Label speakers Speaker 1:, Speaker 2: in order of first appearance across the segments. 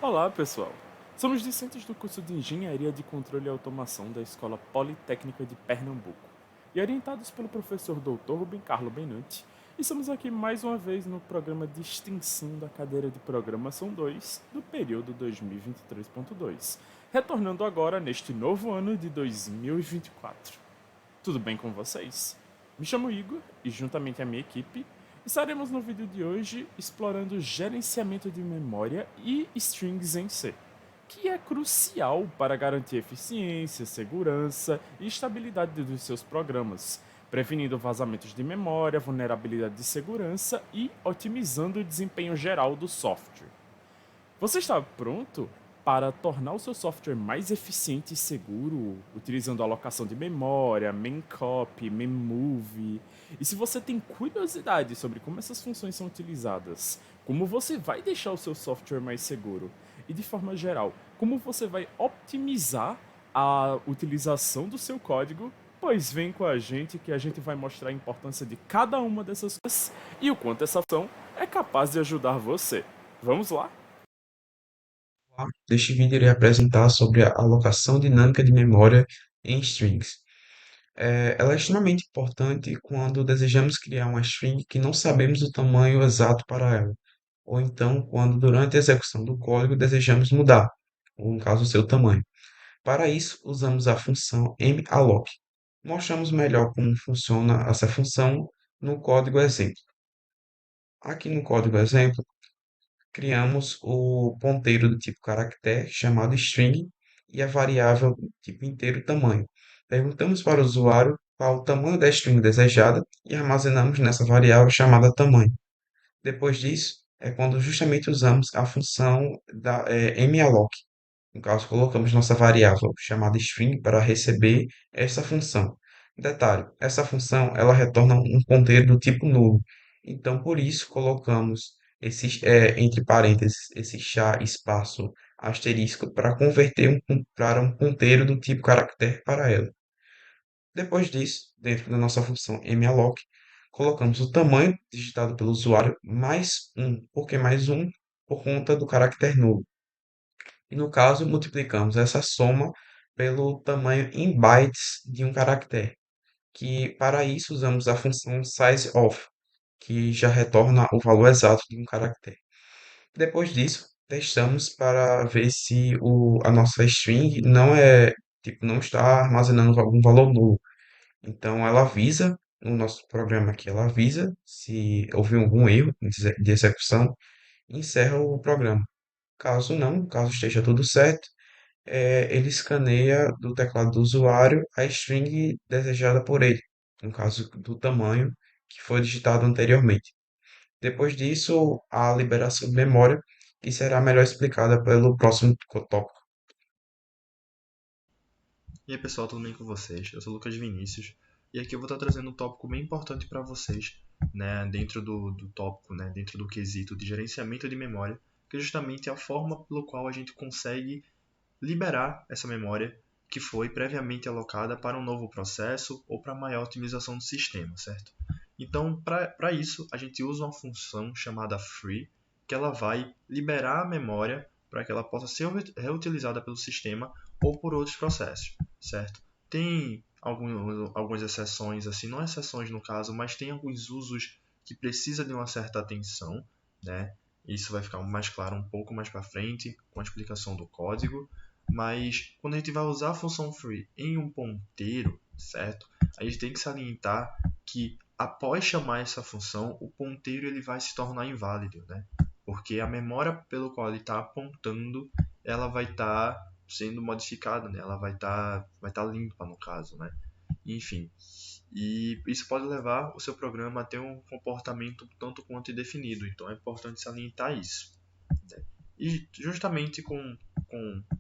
Speaker 1: Olá, pessoal. Somos discentes do curso de Engenharia de Controle e Automação da Escola Politécnica de Pernambuco e orientados pelo professor Dr. Rubem Carlo Benante, e estamos aqui mais uma vez no programa de extensão da cadeira de Programação 2 do período 2023.2, retornando agora neste novo ano de 2024. Tudo bem com vocês? Me chamo Igor e, juntamente à minha equipe, estaremos no vídeo de hoje explorando gerenciamento de memória e strings em C, que é crucial para garantir eficiência, segurança e estabilidade dos seus programas, prevenindo vazamentos de memória, vulnerabilidade de segurança e otimizando o desempenho geral do software. Você está pronto para tornar o seu software mais eficiente e seguro, utilizando alocação de memória, memcopy, memmove? E se você tem curiosidade sobre como essas funções são utilizadas, como você vai deixar o seu software mais seguro e, de forma geral, como você vai otimizar a utilização do seu código, pois vem com a gente que a gente vai mostrar a importância de cada uma dessas coisas e o quanto essa ação é capaz de ajudar você. Vamos lá?
Speaker 2: Neste vídeo irei apresentar sobre a alocação dinâmica de memória em strings. Ela é extremamente importante quando desejamos criar uma string que não sabemos o tamanho exato para ela, ou então quando durante a execução do código desejamos mudar, ou no caso o seu tamanho. Para isso, usamos a função malloc. Mostramos melhor como funciona essa função no código exemplo. Aqui no código exemplo, criamos o ponteiro do tipo caractere, chamado string, e a variável do tipo inteiro tamanho. Perguntamos para o usuário qual o tamanho da string desejada e armazenamos nessa variável chamada tamanho. Depois disso, é quando justamente usamos a função malloc. No caso, colocamos nossa variável chamada string para receber essa função. Detalhe, essa função ela retorna um ponteiro do tipo nulo. Então, por isso, colocamos entre parênteses esse char espaço asterisco para converter para um ponteiro do tipo caractere para ela. Depois disso, dentro da nossa função malloc, colocamos o tamanho digitado pelo usuário mais um. Por que mais um? Por conta do caractere nulo. E no caso, multiplicamos essa soma pelo tamanho em bytes de um caractere, que para isso usamos a função sizeOf, que já retorna o valor exato de um caractere. Depois disso, testamos para ver se a nossa string não está armazenando algum valor nulo. Então ela avisa, no nosso programa aqui, ela avisa se houve algum erro de execução e encerra o programa. Caso não, caso esteja tudo certo, ele escaneia do teclado do usuário a string desejada por ele, no caso do tamanho que foi digitado anteriormente. Depois disso, a liberação de memória, que será melhor explicada pelo próximo tópico.
Speaker 3: E aí pessoal, tudo bem com vocês? Eu sou o Lucas Vinícius e aqui eu vou estar trazendo um tópico bem importante para vocês, né, dentro do tópico, né, dentro do quesito de gerenciamento de memória, que é justamente a forma pelo qual a gente consegue liberar essa memória que foi previamente alocada para um novo processo ou para maior otimização do sistema, certo? Então, para isso, a gente usa uma função chamada free, que ela vai liberar a memória para que ela possa ser reutilizada pelo sistema ou por outros processos, certo? Tem algumas exceções, assim, não exceções no caso, mas tem alguns usos que precisam de uma certa atenção, né? Isso vai ficar mais claro um pouco mais para frente, com a explicação do código. Mas quando a gente vai usar a função free em um ponteiro, certo? A gente tem que salientar que após chamar essa função, o ponteiro ele vai se tornar inválido, né? Porque a memória pelo qual ele está apontando, ela vai estar sendo modificada, né? Ela vai estar limpa no caso, né? Enfim, e isso pode levar o seu programa a ter um comportamento tanto quanto indefinido. Então é importante salientar isso. Né? E justamente com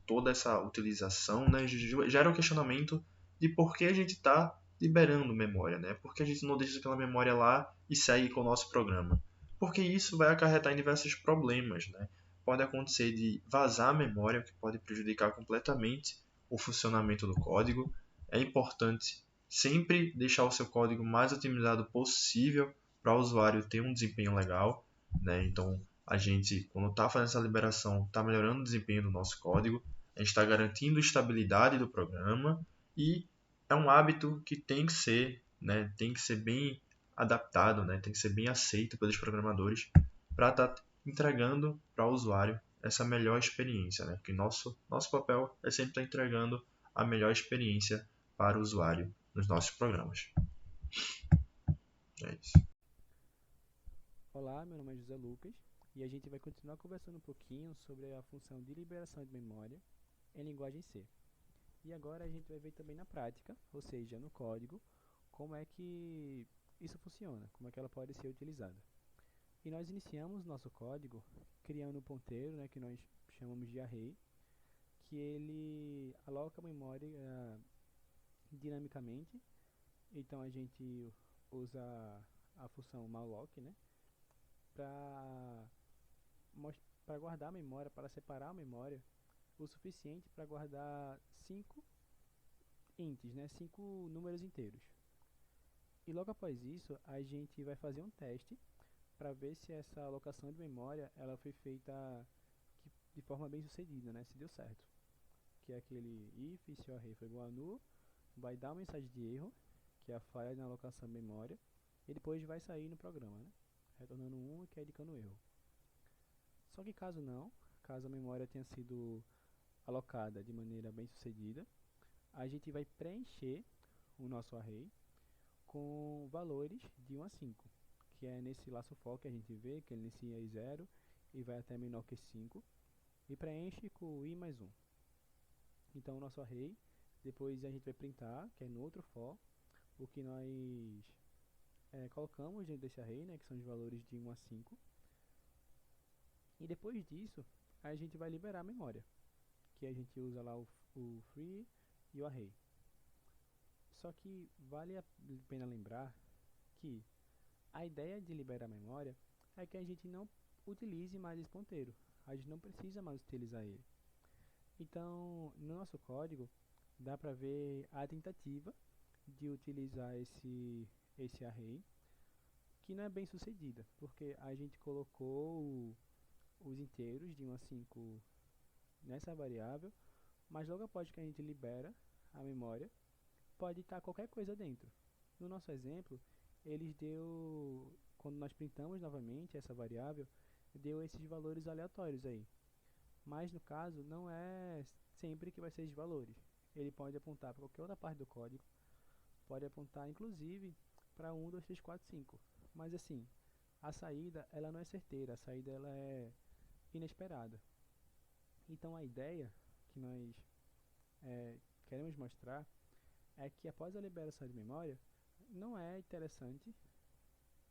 Speaker 3: toda essa utilização, né, gera o questionamento de por que a gente está liberando memória, né? Por que a gente não deixa aquela memória lá e segue com o nosso programa? Porque isso vai acarretar em diversos problemas, né? Pode acontecer de vazar a memória, que pode prejudicar completamente o funcionamento do código. É importante sempre deixar o seu código mais otimizado possível para o usuário ter um desempenho legal, né? Então, a gente, quando está fazendo essa liberação, está melhorando o desempenho do nosso código, a gente está garantindo a estabilidade do programa e é um hábito que tem que ser, né, tem que ser bem adaptado, né, tem que ser bem aceito pelos programadores para estar entregando para o usuário essa melhor experiência, né? Porque nosso papel é sempre estar entregando a melhor experiência para o usuário nos nossos programas. É isso.
Speaker 4: Olá, meu nome é José Lucas e a gente vai continuar conversando um pouquinho sobre a função de liberação de memória em linguagem C. E agora a gente vai ver também na prática, ou seja, no código, como é que isso funciona, como é que ela pode ser utilizada. E nós iniciamos nosso código criando um ponteiro, né, que nós chamamos de array, que ele aloca a memória dinamicamente. Então a gente usa a função malloc, né, para guardar a memória, para separar a memória o suficiente para guardar 5 ints, né, 5 números inteiros. E logo após isso, a gente vai fazer um teste para ver se essa alocação de memória ela foi feita de forma bem sucedida, né, se deu certo. Que é aquele if, se o array for igual a null, vai dar uma mensagem de erro, que é a falha na alocação de memória, e depois vai sair no programa, né, retornando 1 e que é indicando o erro. Só que caso a memória tenha sido alocada de maneira bem sucedida, a gente vai preencher o nosso array com valores de 1 a 5, que é nesse laço for que a gente vê que ele inicia em 0 e vai até menor que 5, e preenche com i mais 1. Então o nosso array, depois a gente vai printar, que é no outro for, o que nós colocamos dentro desse array, né, que são os valores de 1 a 5. E depois disso, a gente vai liberar a memória, que a gente usa lá o free e o array. Só que vale a pena lembrar que a ideia de liberar a memória é que a gente não utilize mais esse ponteiro, a gente não precisa mais utilizar ele. Então, no nosso código, dá para ver a tentativa de utilizar esse array, que não é bem sucedida, porque a gente colocou os inteiros de 1 a 5 nessa variável, mas logo após que a gente libera a memória, pode estar qualquer coisa dentro. No nosso exemplo, quando nós printamos novamente essa variável, deu esses valores aleatórios aí. Mas no caso, não é sempre que vai ser esses valores. Ele pode apontar para qualquer outra parte do código, pode apontar inclusive para 1, 2, 3, 4, 5. Mas assim, a saída ela não é certeira, a saída ela é inesperada. Então a ideia que nós queremos mostrar é que após a liberação de memória, não é interessante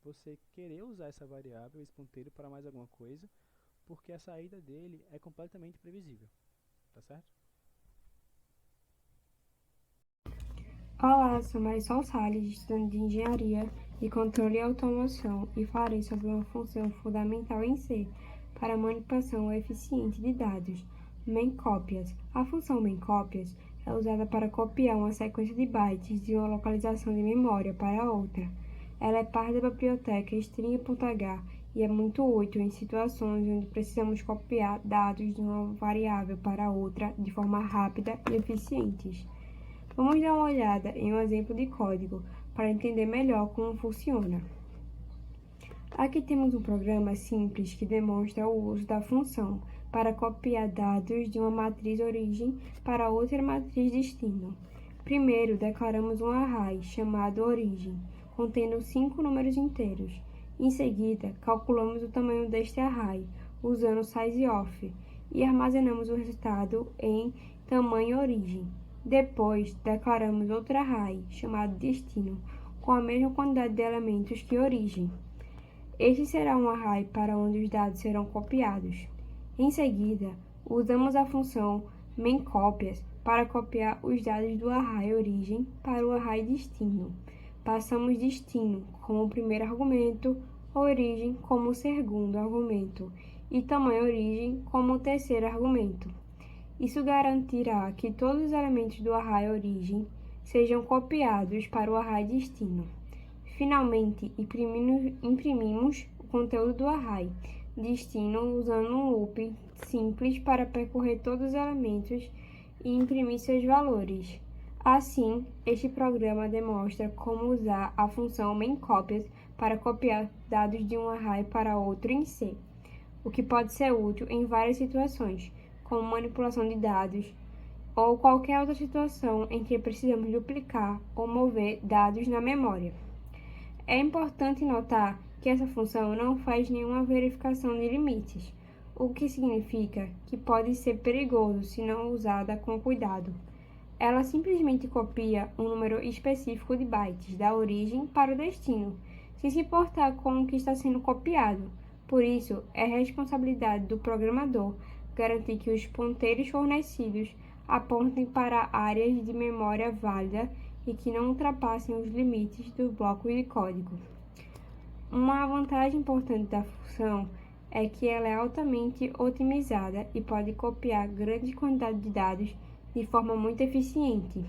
Speaker 4: você querer usar essa variável, esse ponteiro, para mais alguma coisa, porque a saída dele é completamente previsível, tá certo?
Speaker 5: Olá, sou Marisol Salles, estudante de Engenharia de Controle e Automação, e falarei sobre uma função fundamental em C para a manipulação eficiente de dados, memcópias. A função memcópias é usada para copiar uma sequência de bytes de uma localização de memória para outra. Ela é parte da biblioteca string.h e é muito útil em situações onde precisamos copiar dados de uma variável para outra de forma rápida e eficiente. Vamos dar uma olhada em um exemplo de código para entender melhor como funciona. Aqui temos um programa simples que demonstra o uso da função para copiar dados de uma matriz origem para outra matriz destino. Primeiro, declaramos um array chamado origem, contendo 5 números inteiros. Em seguida, calculamos o tamanho deste array, usando sizeof, e armazenamos o resultado em tamanho origem. Depois, declaramos outro array, chamado destino, com a mesma quantidade de elementos que origem. Este será um array para onde os dados serão copiados. Em seguida, usamos a função memcopias para copiar os dados do array origem para o array destino. Passamos destino como o primeiro argumento, origem como o segundo argumento e tamanho origem como o terceiro argumento. Isso garantirá que todos os elementos do array origem sejam copiados para o array destino. Finalmente, imprimimos o conteúdo do array, destino usando um loop simples para percorrer todos os elementos e imprimir seus valores. Assim, este programa demonstra como usar a função main_copias para copiar dados de um array para outro em C, o que pode ser útil em várias situações, como manipulação de dados ou qualquer outra situação em que precisamos duplicar ou mover dados na memória. É importante notar que essa função não faz nenhuma verificação de limites, o que significa que pode ser perigoso se não usada com cuidado. Ela simplesmente copia um número específico de bytes da origem para o destino, sem se importar com o que está sendo copiado. Por isso, é responsabilidade do programador garantir que os ponteiros fornecidos apontem para áreas de memória válida e que não ultrapassem os limites do bloco de código. Uma vantagem importante da função é que ela é altamente otimizada e pode copiar grande quantidade de dados de forma muito eficiente.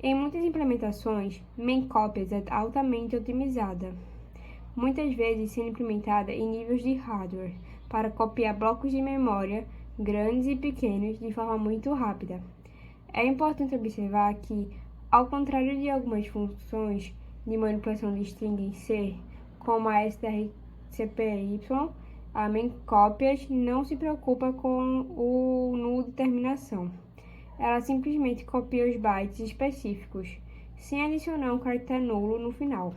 Speaker 5: Em muitas implementações, main_copias é altamente otimizada, muitas vezes sendo implementada em níveis de hardware para copiar blocos de memória grandes e pequenos de forma muito rápida. É importante observar que, ao contrário de algumas funções de manipulação de string em C, como a strcpy, a main_copias não se preocupa com o nulo de terminação. Ela simplesmente copia os bytes específicos, sem adicionar um caractere nulo no final.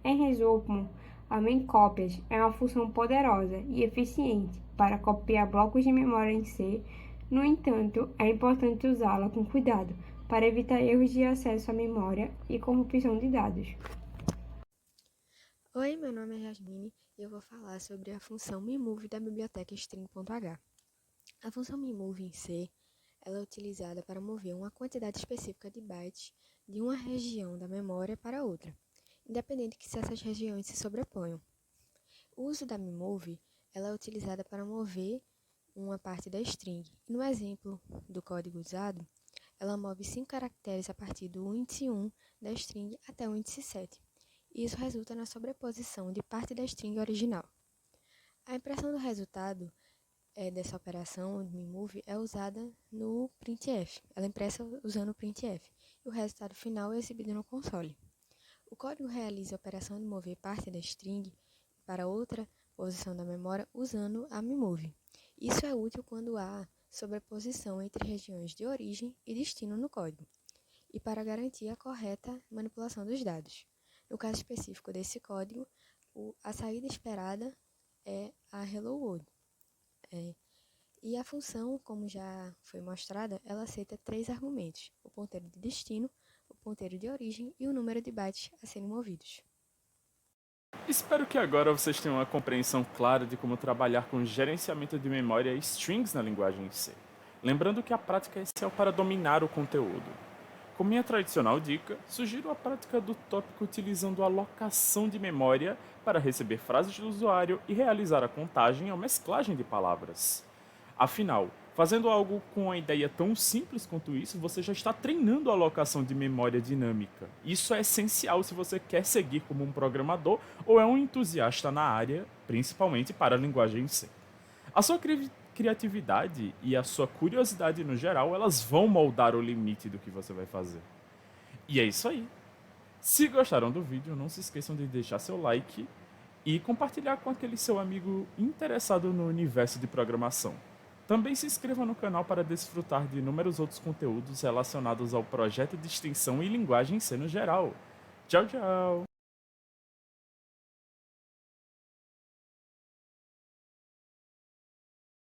Speaker 5: Em resumo, a main_copias é uma função poderosa e eficiente para copiar blocos de memória em C. No entanto, é importante usá-la com cuidado para evitar erros de acesso à memória e corrupção de dados.
Speaker 6: Oi, meu nome é Jasmine e eu vou falar sobre a função memove da biblioteca string.h. A função memove em C ela é utilizada para mover uma quantidade específica de bytes de uma região da memória para outra, independente que se essas regiões se sobreponham. O uso da memove ela é utilizada para mover uma parte da string. E no exemplo do código usado, ela move 5 caracteres a partir do índice 1 da string até o índice 7. E isso resulta na sobreposição de parte da string original. A impressão do resultado dessa operação de memove é usada no printf. Ela é impressa usando o printf. E o resultado final é exibido no console. O código realiza a operação de mover parte da string para outra posição da memória usando a memove. Isso é útil quando há sobreposição entre regiões de origem e destino no código, e para garantir a correta manipulação dos dados. No caso específico desse código, a saída esperada é a hello world. E a função, como já foi mostrada, ela aceita 3 argumentos: o ponteiro de destino, o ponteiro de origem e o número de bytes a serem movidos.
Speaker 1: Espero que agora vocês tenham uma compreensão clara de como trabalhar com gerenciamento de memória e strings na linguagem C. Lembrando que a prática é essencial para dominar o conteúdo. Como minha tradicional dica, sugiro a prática do tópico utilizando a alocação de memória para receber frases do usuário e realizar a contagem ou mesclagem de palavras. Afinal, fazendo algo com uma ideia tão simples quanto isso, você já está treinando a alocação de memória dinâmica. Isso é essencial se você quer seguir como um programador ou é um entusiasta na área, principalmente para a linguagem C. A sua criatividade e a sua curiosidade no geral, elas vão moldar o limite do que você vai fazer. E é isso aí. Se gostaram do vídeo, não se esqueçam de deixar seu like e compartilhar com aquele seu amigo interessado no universo de programação. Também se inscreva no canal para desfrutar de inúmeros outros conteúdos relacionados ao projeto de extensão e linguagem C no geral. Tchau, tchau!